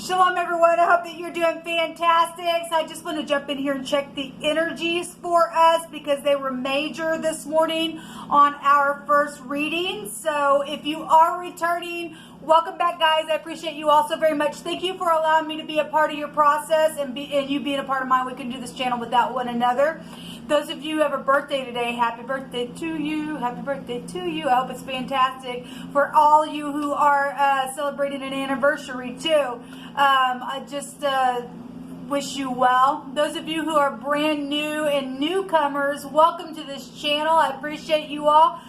Shalom everyone, I hope that you're doing fantastic. So I just want to jump in here and check the energies for us because they were major this morning on our first reading. So if you are returning, welcome back guys. I appreciate you all so very much. Thank you for allowing me to be a part of your process and you being a part of mine. We can do this channel without one another. Those of you who have a birthday today, happy birthday to you. Happy birthday to you. I hope it's fantastic. For all you who are celebrating an anniversary too, I just wish you well. Those of you who are brand new and newcomers, welcome to this channel. I appreciate you all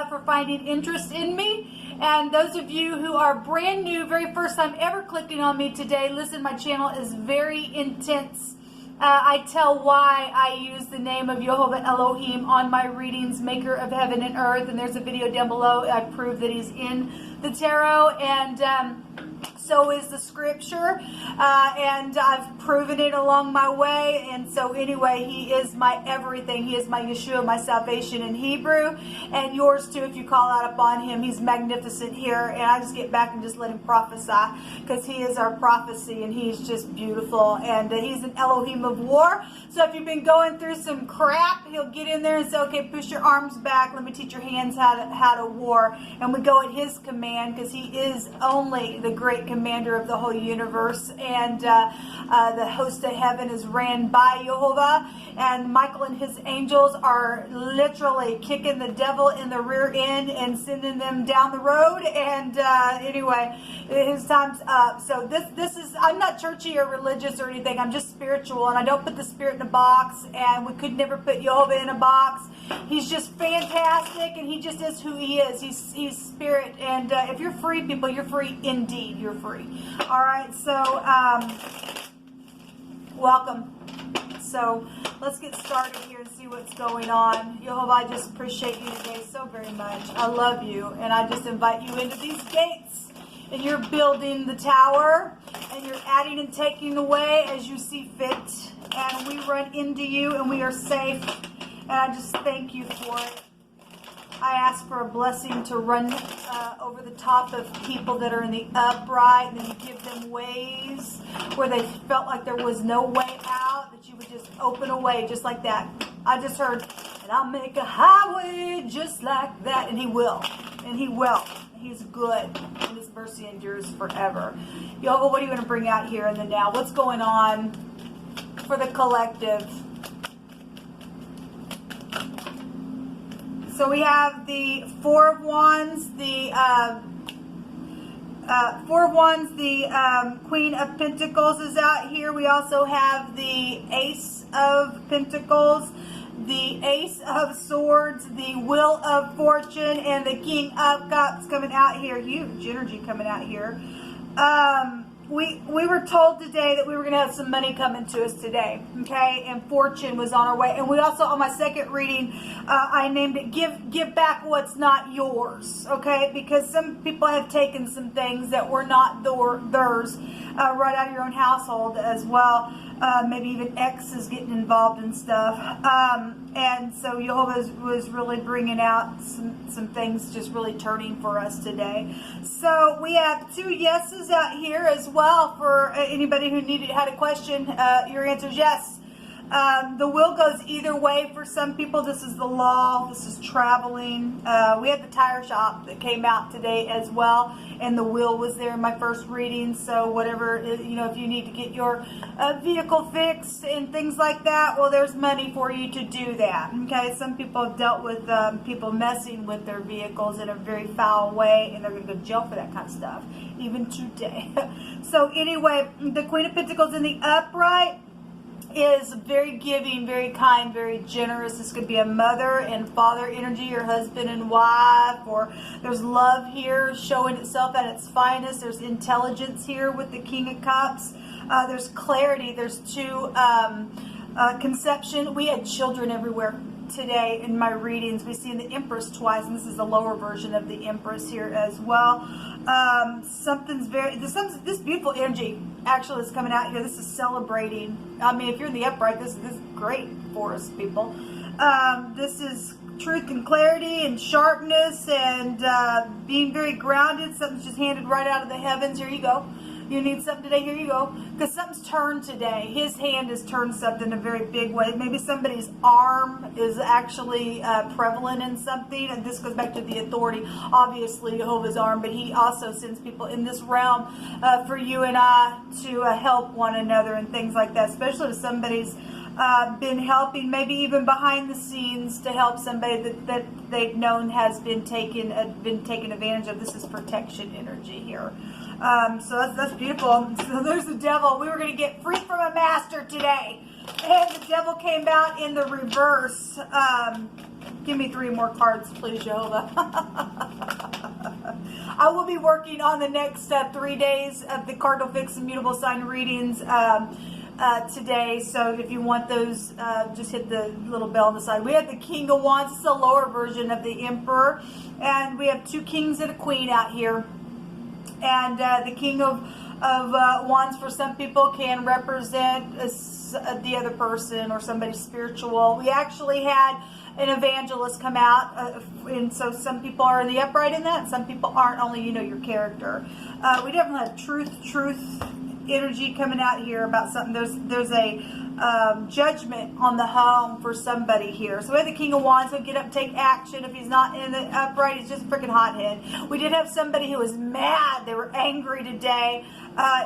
for finding interest in me. And those of you who are brand new, very first time ever clicking on me today, listen, my channel is very intense. I tell why I use the name of Jehovah Elohim on my readings, maker of heaven and earth, and there's a video down below. I prove that he's in the tarot, and so is the scripture, and I've proven it along my way. And so anyway, he is my everything. He is my Yeshua, my salvation in Hebrew, and yours too if you call out upon him. He's magnificent here, and I just get back and just let him prophesy because he is our prophecy, and he's just beautiful, and he's an Elohim of war. So if you've been going through some crap, he'll get in there and say, okay, push your arms back, let me teach your hands how to war. And we go at his command because he is only the great commander of the whole universe, and the host of heaven is ran by Jehovah, and Michael and his angels are literally kicking the devil in the rear end and sending them down the road. And anyway, his time's up. So this is, I'm not churchy or religious or anything. I'm just spiritual, and I don't put the spirit in a box, and we could never put Jehovah in a box. He's just fantastic, and he just is who he is. He's spirit, and if you're free, people, you're free indeed. You're free. All right, so welcome. So let's get started here and see what's going on. Jehovah, I just appreciate you today so very much. I love you, and I just invite you into these gates, and you're building the tower, and you're adding and taking away as you see fit, and we run into you, and we are safe, and I just thank you for it. I ask for a blessing to run over the top of people that are in the upright, and then you give them ways where they felt like there was no way out, that you would just open a way just like that. I just heard, and I'll make a highway just like that, and he will, and he will. He's good, and his mercy endures forever. Jehovah, what are you going to bring out here in the now? What's going on for the collective? So we have the Four of Wands, the Queen of Pentacles is out here. We also have the Ace of Pentacles, the Ace of Swords, the Wheel of Fortune, and the King of Cups coming out here. Huge energy coming out here. We were told today that we were going to have some money coming to us today, okay? And fortune was on our way. And we also, on my second reading, I named it Give Back What's Not Yours, okay? Because some people have taken some things that were not theirs right out of your own household as well. Maybe even X is getting involved in stuff. And so Jehovah was really bringing out some things just really turning for us today. So we have two yeses out here as well for anybody who had a question. Your answer is yes. The wheel goes either way for some people. This is the law. This is traveling. We had the tire shop that came out today as well, and the wheel was there in my first reading. So whatever, you know, if you need to get your vehicle fixed and things like that, well, there's money for you to do that. Okay, some people have dealt with people messing with their vehicles in a very foul way, and they're going to go to jail for that kind of stuff, even today. So anyway, the Queen of Pentacles in the upright is very giving, very kind, very generous. This could be a mother and father energy, or husband and wife, or there's love here showing itself at its finest. There's intelligence here with the King of Cups. There's clarity. There's two conception. We had children everywhere today in my readings. We see the Empress twice, and this is the lower version of the Empress here as well. This beautiful energy actually is coming out here. This is celebrating. I mean, if you're in the upright, this is great for us, people. This is truth and clarity and sharpness and being very grounded. Something's just handed right out of the heavens. Here you go. You need something today? Here you go. Because something's turned today. His hand has turned something in a very big way. Maybe somebody's arm is actually prevalent in something. And this goes back to the authority. Obviously, Jehovah's arm. But he also sends people in this realm for you and I to help one another and things like that. Especially if somebody's been helping, maybe even behind the scenes, to help somebody that they've known has been taken advantage of. This is protection energy here. So that's beautiful. So there's the devil. We were going to get free from a master today, and the devil came out in the reverse. Give me 3 more cards, please, Jehovah. I will be working on the next 3 days of the Cardinal Fixed and Mutable sign readings today. So if you want those, just hit the little bell on the side. We have the King of Wands. It's a lower version of the Emperor, and we have 2 kings and a queen out here. And the King of Wands for some people can represent the other person or somebody spiritual. We actually had an evangelist come out, and so some people are in the upright in that, and some people aren't. Only you know your character. We definitely have truth energy coming out here about something. There's a judgment on the home for somebody here. So we have the King of Wands. He'll get up and take action. If he's not in the upright, he's just a freaking hothead. We did have somebody who was mad. They were angry today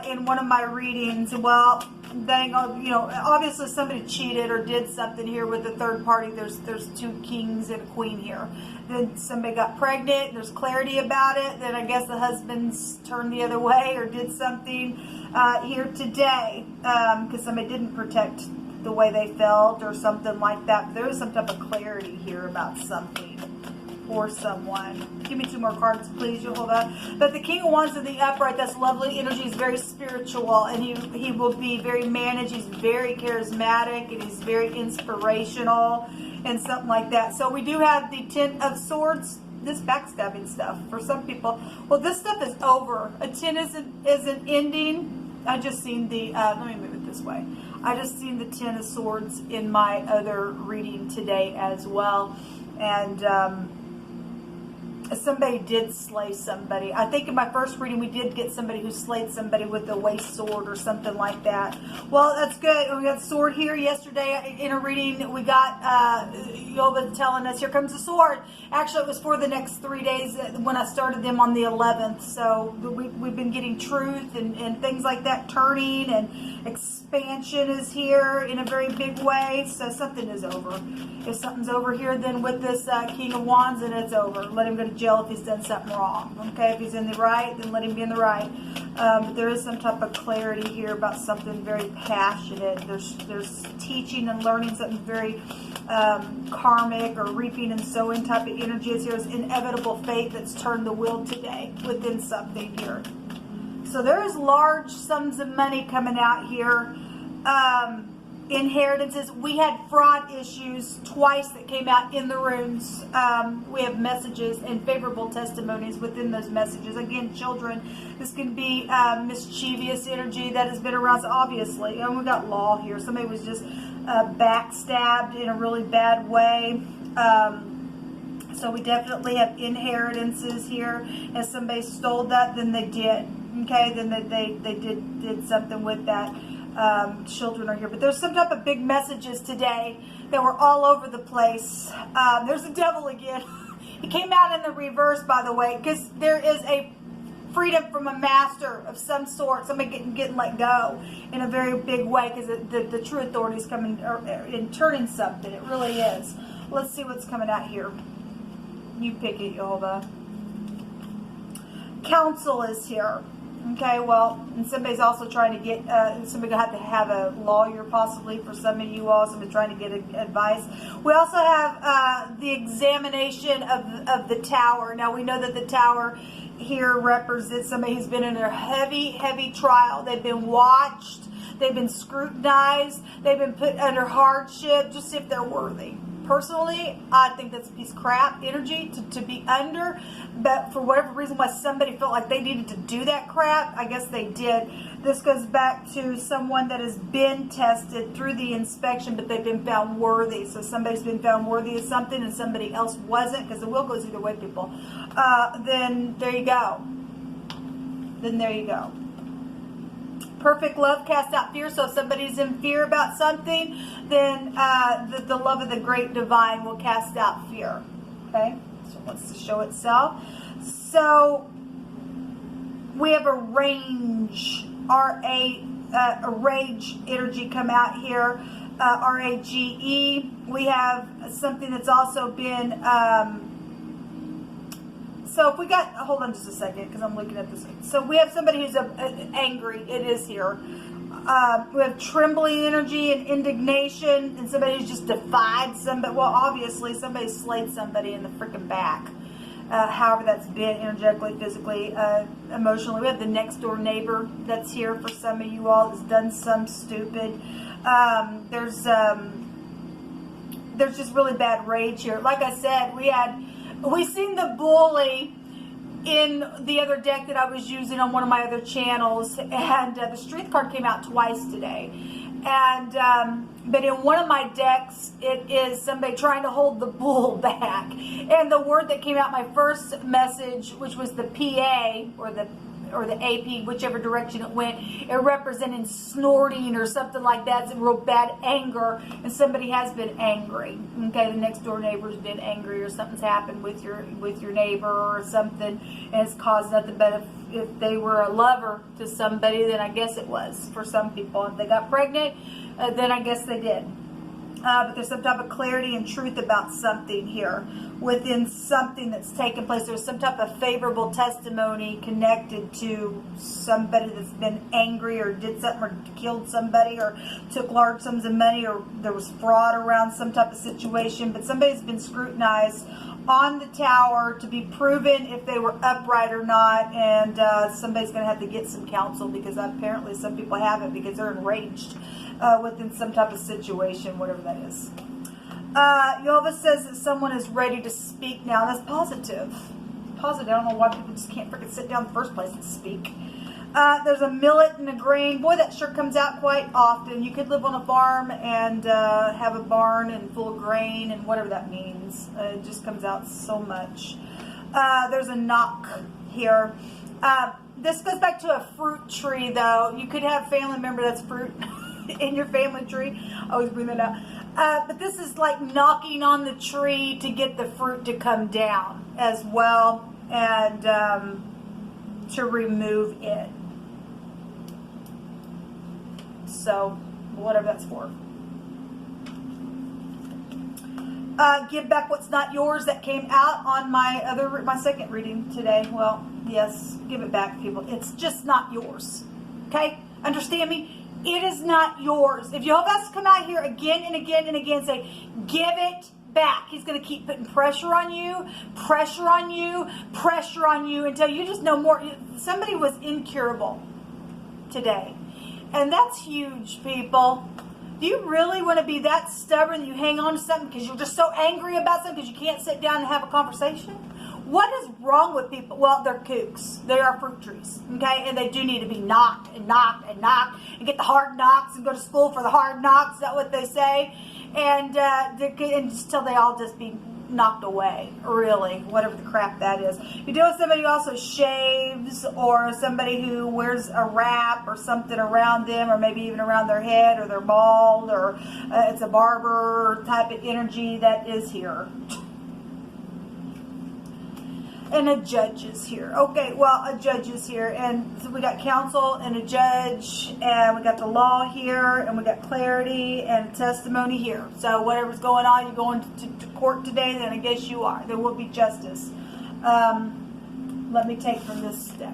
in one of my readings. Well, dang, obviously somebody cheated or did something here with the third party. There's 2 kings and a queen here. Then somebody got pregnant. There's clarity about it. Then I guess the husband's turned the other way or did something here today because somebody didn't protect the way they felt or something like that. But there was some type of clarity here about something for someone. Give me 2 more cards, please, Jehovah. But the King of Wands in the upright, that's lovely energy. He's very spiritual, and he will be very managed. He's very charismatic, and he's very inspirational and something like that. So we do have the 10 of Swords. This backstabbing stuff for some people. Well, this stuff is over. A 10 isn't ending. I just seen the, let me move it this way. I just seen the 10 of Swords in my other reading today as well. And somebody did slay somebody. I think in my first reading we did get somebody who slayed somebody with a waist sword or something like that. Well, that's good. We got the sword here. Yesterday in a reading we got Yoba telling us, here comes the sword. Actually, it was for the next 3 days when I started them on the 11th. So we've been getting truth and things like that turning, and expansion is here in a very big way. So something is over. If something's over here, then with this King of Wands, then it's over. Let him go to jail if he's done something wrong. Okay, if he's in the right, then let him be in the right. But there is some type of clarity here about something very passionate. There's teaching and learning something very karmic or reaping and sowing type of energy. There's inevitable fate that's turned the wheel today within something here. So there is large sums of money coming out here. Inheritances. We had fraud issues twice that came out in the runes. We have messages and favorable testimonies within those messages. Again, children, this can be mischievous energy that has been around. So obviously, and we got law here. Somebody was just backstabbed in a really bad way. So we definitely have inheritances here. If somebody stole that, then they did. Okay, then they did something with that. Children are here, but there's some type of big messages today that were all over the place. There's the devil again. He came out in the reverse, by the way, because there is a freedom from a master of some sort. Somebody getting let go in a very big way, because the true authority is coming and turning something. It really is. Let's see what's coming out here. You pick it, Jehovah. Counsel is here. Okay, well, and somebody's also trying to get, somebody going to have a lawyer possibly for some of you all, somebody trying to get advice. We also have the examination of the tower. Now, we know that the tower here represents somebody who's been in a heavy, heavy trial. They've been watched, they've been scrutinized, they've been put under hardship, just if they're worthy. Personally, I think that's a piece of crap energy to be under, but for whatever reason why somebody felt like they needed to do that crap, I guess they did. This goes back to someone that has been tested through the inspection, but they've been found worthy. So somebody's been found worthy of something and somebody else wasn't, because the wheel goes either way, people. Then there you go. Then there you go. Perfect love casts out fear. So if somebody's in fear about something, then the love of the great divine will cast out fear. Okay? So it wants to show itself. So we have a range, a rage energy come out here, RAGE. We have something that's also been, so if we got, hold on just a second because I'm looking at this. So we have somebody who's angry, it is here. We have trembling energy and indignation, and somebody who's just defied somebody. Well, obviously somebody slayed somebody in the freaking back. However that's been energetically, physically, emotionally. We have the next door neighbor that's here for some of you all that's done some stupid. There's just really bad rage here. Like I said, we seen the bully in the other deck that I was using on one of my other channels, and the strength card came out twice today. And but in one of my decks, it is somebody trying to hold the bull back. And the word that came out my first message, which was the PA or the AP, whichever direction it went, it represented snorting or something like that. It's a real bad anger, and somebody has been angry. Okay, the next door neighbor's been angry, or something's happened with your neighbor or something, and it's caused nothing but if they were a lover to somebody, then I guess it was for some people. If they got pregnant, then I guess they did. But there's some type of clarity and truth about something here within something that's taken place. There's some type of favorable testimony connected to somebody that's been angry or did something or killed somebody or took large sums of money, or there was fraud around some type of situation. But somebody's been scrutinized on the tower to be proven if they were upright or not, and somebody's going to have to get some counsel, because apparently some people haven't, because they're enraged within some type of situation, whatever that is. Jehovah says that someone is ready to speak now. That's positive. Positive. I don't know why people just can't freaking sit down in the first place and speak. There's a millet and a grain. Boy, that sure comes out quite often. You could live on a farm and have a barn and full of grain and whatever that means. It just comes out so much. There's a knock here. This goes back to a fruit tree, though. You could have a family member that's fruit in your family tree. I always bring that up. But this is like knocking on the tree to get the fruit to come down as well, and to remove it. So, whatever that's for. Give back what's not yours. That came out on my second reading today. Well, yes, give it back, people. It's just not yours. Okay? Understand me? It is not yours. If Jehovah has to come out here again and again and again and say, give it back, he's going to keep putting pressure on you, pressure on you, pressure on you, until you just know more. Somebody was incurable today. And that's huge, people. Do you really want to be that stubborn that you hang on to something because you're just so angry about something because you can't sit down and have a conversation? What is wrong with people? Well, they're kooks. They are fruit trees, okay? And they do need to be knocked and knocked and knocked and get the hard knocks and go to school for the hard knocks. Is that what they say? And just till they all just be knocked away, really, whatever the crap that is. You deal with somebody who also shaves, or somebody who wears a wrap or something around them, or maybe even around their head, or they're bald, or it's a barber type of energy that is here. And a judge is here. Okay, well, a judge is here. And so we got counsel and a judge, and we got the law here, and we got clarity and a testimony here. So whatever's going on, you're going to court today, then I guess you are. There will be justice. Let me take from this deck.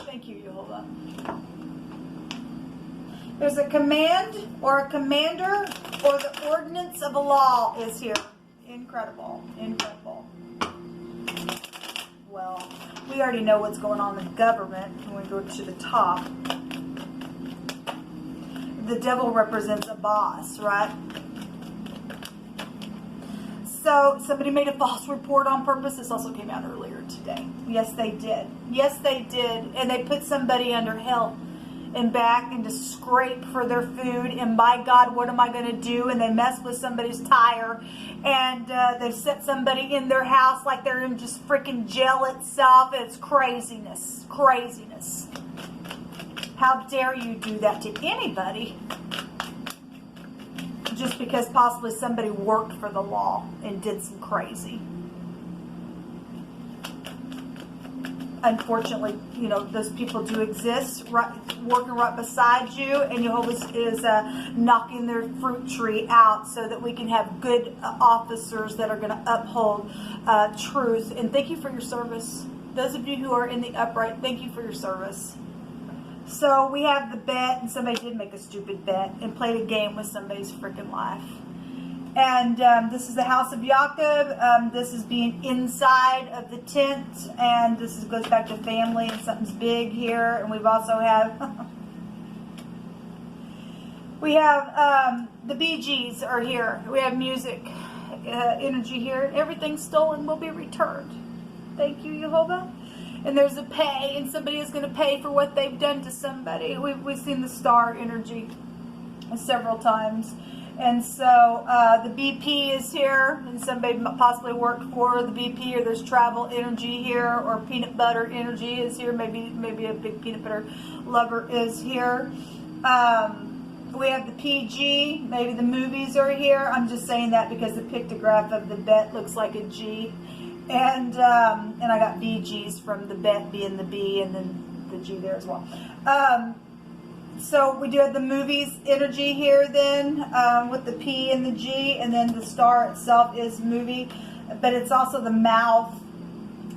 Thank you, Jehovah. There's a command or a commander, or the ordinance of a law is here. Incredible. Incredible. Well, we already know what's going on in the government when we go to the top. The devil represents a boss, right? So, somebody made a false report on purpose. This also came out earlier today. Yes, they did. Yes, they did. And they put somebody under hell. and back and to scrape for their food. And by God, what am I going to do? And they mess with somebody's tire, and they've set somebody in their house like they're in just freaking jail itself. It's craziness. Craziness. How dare you do that to anybody just because possibly somebody worked for the law and did some crazy. Unfortunately, you know, those people do exist, right, working right beside you, and Jehovah is knocking their fruit tree out so that we can have good officers that are going to uphold truth. And thank you for your service. Those of you who are in the upright, thank you for your service. So we have the bet, and somebody did make a stupid bet and played a game with somebody's freaking life. And this is the house of Jacob. This is being inside of the tent, and this goes back to family, and something's big here. And we've also have we have the Bee Gees are here. We have music, energy here. Everything stolen will be returned. Thank you, Jehovah. And there's a pay, and somebody is going to pay for what they've done to somebody. We've seen the star energy several times. And so the BP is here, and somebody possibly worked for the BP, or there's travel energy here, or peanut butter energy is here. Maybe a big peanut butter lover is here. We have the PG. Maybe the movies are here. I'm just saying that because the pictograph of the bet looks like a G. And I got BGs from the bet being the B, and then the G there as well. So we do have the movies energy here then, with the P and the G, and then the star itself is movie, but it's also the mouth.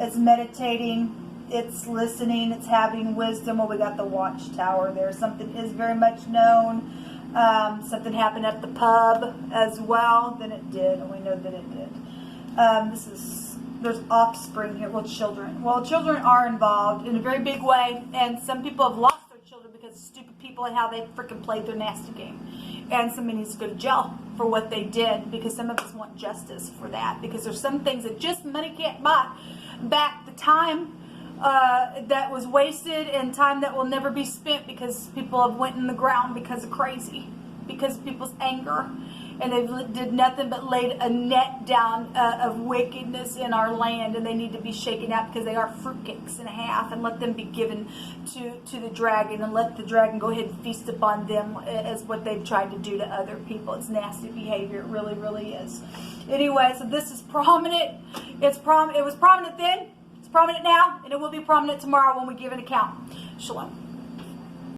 It's meditating, it's listening, it's having wisdom. Well, we got the watchtower there. Something is very much known. Something happened at the pub as well. Then it did, and we know that it did. There's offspring here. Well, children. Well, children are involved in a very big way, and some people have lost their children because of stupid people and how they freaking played their nasty game. And somebody needs to go to jail for what they did, because some of us want justice for that, because there's some things that just money can't buy back. The time that was wasted, and time that will never be spent because people have went in the ground because of crazy, because of people's anger. And they did nothing but laid a net down of wickedness in our land, and they need to be shaken out because they are fruitcakes and a half, and let them be given to the dragon, and let the dragon go ahead and feast upon them as what they've tried to do to other people. It's nasty behavior. It really, really is. Anyway, so this is prominent. It was prominent then, it's prominent now, and it will be prominent tomorrow when we give an account. Shalom.